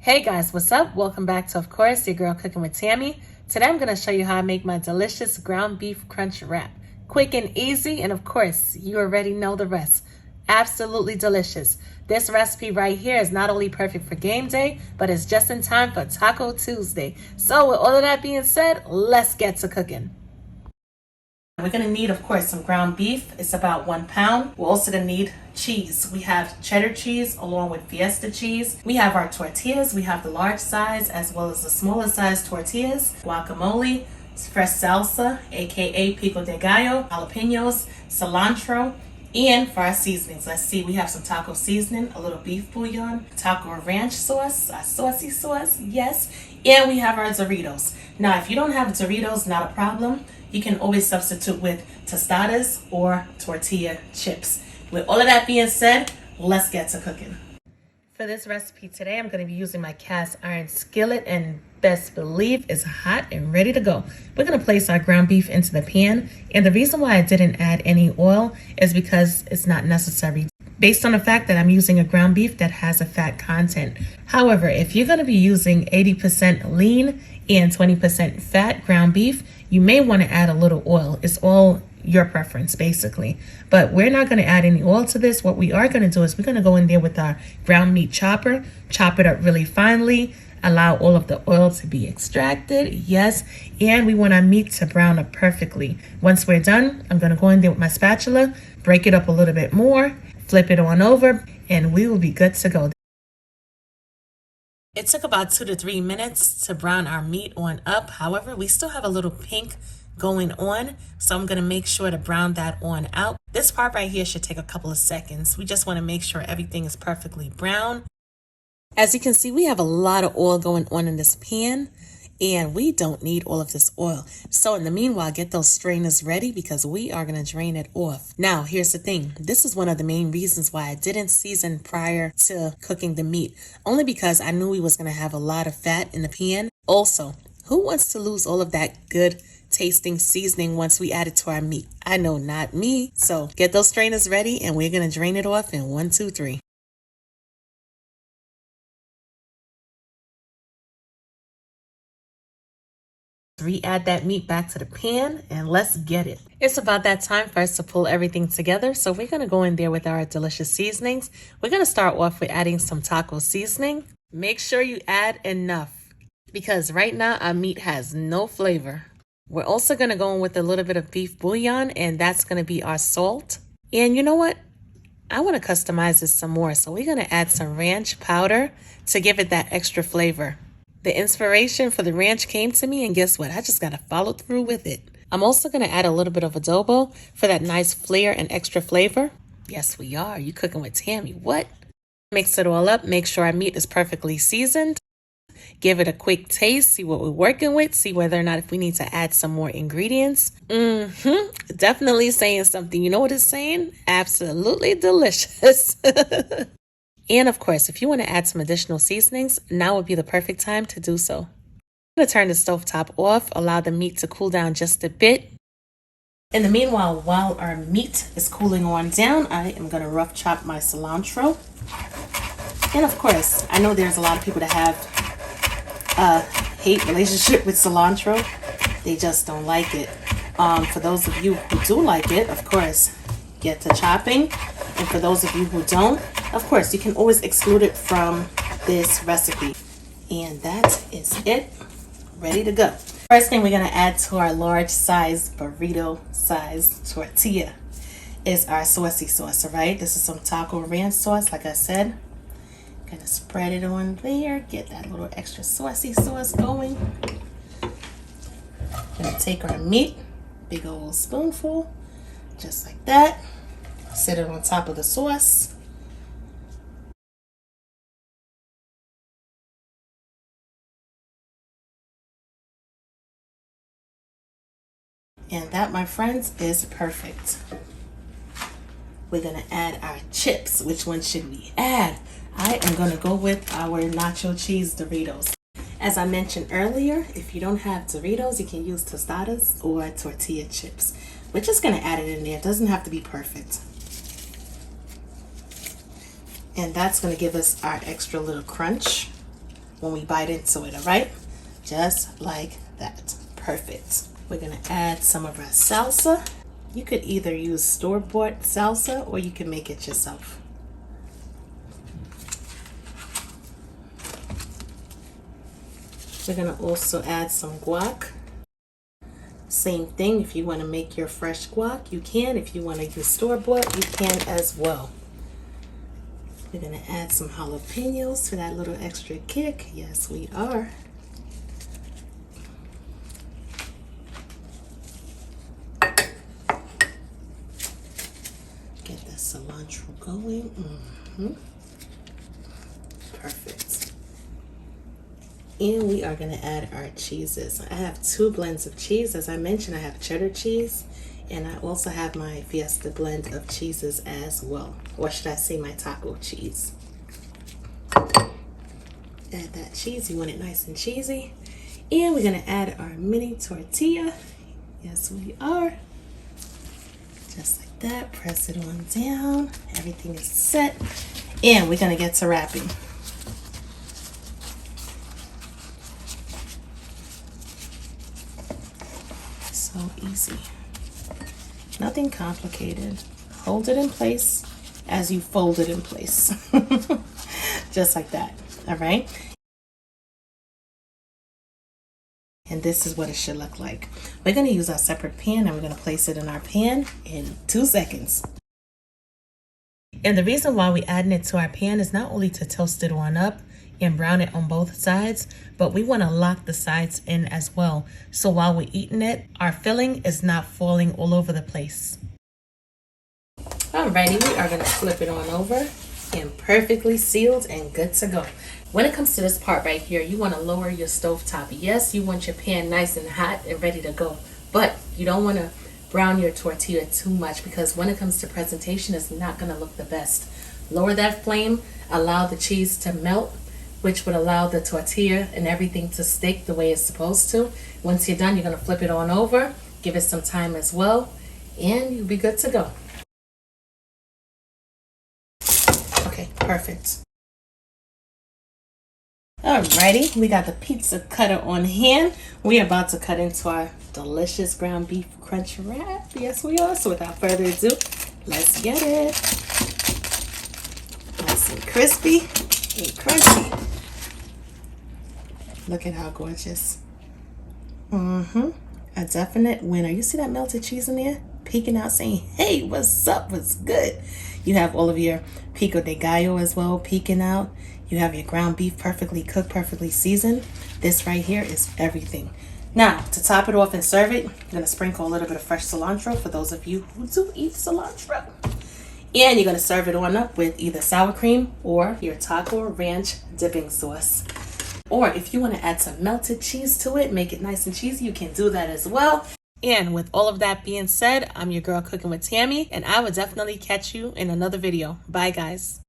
Hey guys, what's up? Welcome back to, of course, your girl Cooking with Tammy. Today I'm going to show you how I make my delicious ground beef crunch wrap. Quick and easy, and of course, you already know the rest. Absolutely delicious. This recipe right here is not only perfect for game day, but it's just in time for Taco Tuesday. So with all of that being said, let's get to cooking. We're going to need, of course, some ground beef. It's about 1 pound. We're also going to need cheese. We have cheddar cheese along with fiesta cheese. We have our tortillas. We have the large size as well as the smaller size tortillas. Guacamole, fresh salsa, aka Pico de Gallo, jalapeños, cilantro. And for our seasonings, let's see, we have some taco seasoning, a little beef bouillon, taco ranch sauce, a saucy sauce, yes. And we have our Doritos. Now, if you don't have Doritos, not a problem. You can always substitute with tostadas or tortilla chips. With all of that being said, let's get to cooking. For this recipe today, I'm going to be using my cast iron skillet, and best believe it's hot and ready to go. We're going to place our ground beef into the pan, and the reason why I didn't add any oil is because it's not necessary, based on the fact that I'm using a ground beef that has a fat content. However, if you're going to be using 80% lean and 20% fat ground beef, you may want to add a little oil. It's all your preference, basically. But we're not going to add any oil to this. What we are going to do is we're going to go in there with our ground meat chopper, chop it up really finely, allow all of the oil to be extracted, yes, and we want our meat to brown up perfectly. Once we're done, I'm going to go in there with my spatula, break it up a little bit more, flip it on over, and we will be good to go. It took about 2 to 3 minutes to brown our meat on up. However, we still have a little pink going on, so I'm going to make sure to brown that on out. This part right here should take a couple of seconds. We just want to make sure everything is perfectly brown. As you can see, we have a lot of oil going on in this pan, and we don't need all of this oil. So in the meanwhile, get those strainers ready because we are going to drain it off. Now, here's the thing. This is one of the main reasons why I didn't season prior to cooking the meat, only because I knew we was going to have a lot of fat in the pan. Also, who wants to lose all of that good tasting seasoning once we add it to our meat? I know not me. So get those strainers ready, and we're going to drain it off in 1, 2, 3. Re-add that meat back to the pan, and let's get it. It's about that time for us to pull everything together. So we're going to go in there with our delicious seasonings. We're going to start off with adding some taco seasoning. Make sure you add enough because right now our meat has no flavor. We're also going to go in with a little bit of beef bouillon, and that's going to be our salt. And you know what? I want to customize this some more. So we're going to add some ranch powder to give it that extra flavor. The inspiration for the ranch came to me, and guess what? I just got to follow through with it. I'm also going to add a little bit of adobo for that nice flair and extra flavor. Yes, we are. You cooking with Tammy. What? Mix it all up. Make sure our meat is perfectly seasoned. Give it a quick taste. See what we're working with. See whether or not if we need to add some more ingredients. Definitely saying something. You know what it's saying? Absolutely delicious. And of course, if you want to add some additional seasonings, now would be the perfect time to do so. I'm going to turn the stovetop off, allow the meat to cool down just a bit. In the meanwhile, while our meat is cooling on down, I am going to rough chop my cilantro. And of course, I know there's a lot of people that have a hate relationship with cilantro. They just don't like it. For those of you who do like it, of course, get to chopping. And for those of you who don't, of course, you can always exclude it from this recipe. And that is it. Ready to go. First thing we're going to add to our large size burrito size tortilla is our saucy sauce, all right? This is some taco ranch sauce, like I said. Going to spread it on there. Get that little extra saucy sauce going. Going to take our meat, big old spoonful, just like that. Set it on top of the sauce. And that, my friends, is perfect. We're going to add our chips. Which one should we add? I am going to go with our nacho cheese Doritos. As I mentioned earlier, if you don't have Doritos, you can use tostadas or tortilla chips. We're just going to add it in there. It doesn't have to be perfect. And that's going to give us our extra little crunch. when we bite into it, all right? Just like that. Perfect. We're gonna add some of our salsa. You could either use store-bought salsa or you can make it yourself. We're gonna also add some guac. Same thing, if you want to make your fresh guac, you can. If you want to use store-bought, you can as well. We're gonna add some jalapenos for that little extra kick. Yes, we are. Get that cilantro going. Perfect. And we are going to add our cheeses. I have 2 blends of cheese. As I mentioned, I have cheddar cheese, and I also have my fiesta blend of cheeses as well. Or should I say my taco cheese. Add that cheese. You want it nice and cheesy. And we're going to add our mini tortilla. Yes, we are. Just like that. Press it on down. Everything is set. And we're going to get to wrapping. So easy. Nothing complicated. Hold it in place as you fold it in place. Just like that. All right. And this is what it should look like. We're going to use our separate pan and we're going to place it in our pan in 2 seconds. And the reason why we're adding it to our pan is not only to toast it on up and brown it on both sides, but we want to lock the sides in as well. So while we're eating it, our filling is not falling all over the place. Alrighty, we are going to flip it on over and perfectly sealed and good to go. When it comes to this part right here, you want to lower your stove top. Yes, you want your pan nice and hot and ready to go, but you don't want to brown your tortilla too much because when it comes to presentation, it's not going to look the best. Lower that flame, allow the cheese to melt, which would allow the tortilla and everything to stick the way it's supposed to. Once you're done, you're going to flip it on over, give it some time as well, and you'll be good to go. Okay, perfect. Alrighty, we got the pizza cutter on hand. We are about to cut into our delicious ground beef Crunchwrap. Yes, we are. So without further ado, let's get it. Nice and crispy and crunchy. Look at how gorgeous. A definite winner. You see that melted cheese in there? Peeking out saying, hey, what's up? What's good? You have all of your Pico de Gallo as well peeking out. You have your ground beef perfectly cooked, perfectly seasoned. This right here is everything. Now, to top it off and serve it, I'm going to sprinkle a little bit of fresh cilantro for those of you who do eat cilantro. And you're going to serve it on up with either sour cream or your taco ranch dipping sauce. Or if you want to add some melted cheese to it, make it nice and cheesy, you can do that as well. And with all of that being said, I'm your girl Cooking with Tammy, and I will definitely catch you in another video. Bye, guys.